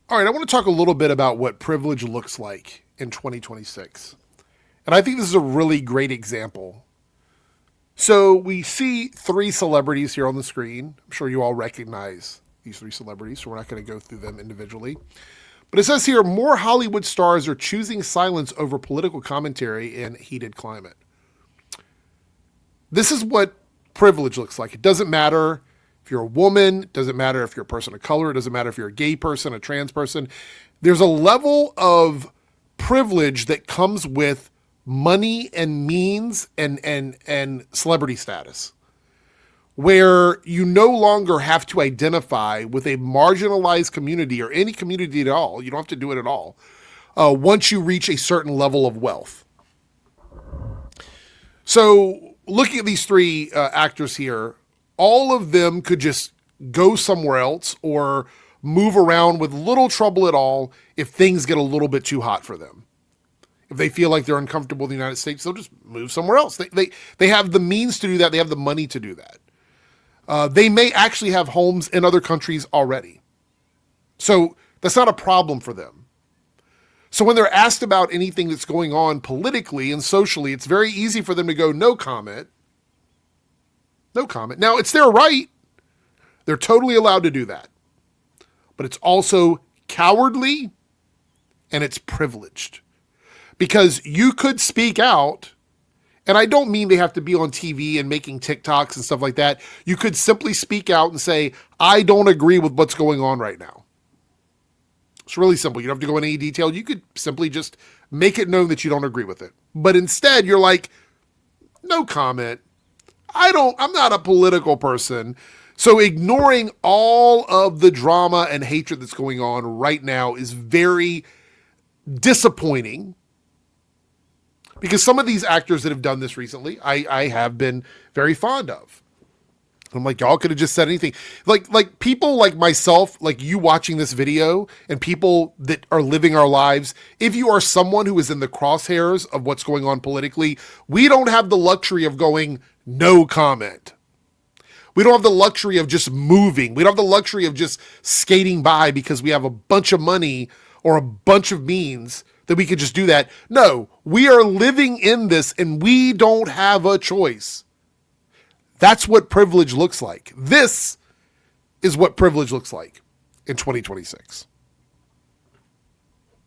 All right, I want to talk a little bit about what privilege looks like in 2026. And I think this is a really great example. So we see three celebrities here on the screen. I'm sure you all recognize these three celebrities, so we're not going to go through them individually. But it says here more Hollywood stars are choosing silence over political commentary in heated climate. This is what privilege looks like. It doesn't matter if you're a woman, it doesn't matter if you're a person of color, it doesn't matter if you're a gay person, a trans person. There's a level of privilege that comes with money and means and celebrity status where you no longer have to identify with a marginalized community or any community at all. You don't have to do it at all once you reach a certain level of wealth. So looking at these three actors here, all of them could just go somewhere else or move around with little trouble at all if things get a little bit too hot for them. If they feel like they're uncomfortable in the United States, they'll just move somewhere else. They have the means to do that. They have the money to do that. They may actually have homes in other countries already. So that's not a problem for them. So when they're asked about anything that's going on politically and socially, it's very easy for them to go, no comment. No comment. Now, it's their right. They're totally allowed to do that. But it's also cowardly and it's privileged. Because you could speak out, and I don't mean they have to be on TV and making TikToks and stuff like that. You could simply speak out and say, I don't agree with what's going on right now. It's really simple. You don't have to go into any detail. You could simply just make it known that you don't agree with it. But instead, you're like, no comment. I'm not a political person. So ignoring all of the drama and hatred that's going on right now is very disappointing. Because some of these actors that have done this recently, I have been very fond of. I'm like, y'all could have just said anything. Like people like myself, like you watching this video and people that are living our lives, if you are someone who is in the crosshairs of what's going on politically, we don't have the luxury of going, no comment. We don't have the luxury of just moving. We don't have the luxury of just skating by because we have a bunch of money or a bunch of means that we could just do that. No, we are living in this and we don't have a choice. That's what privilege looks like. This is what privilege looks like in 2026.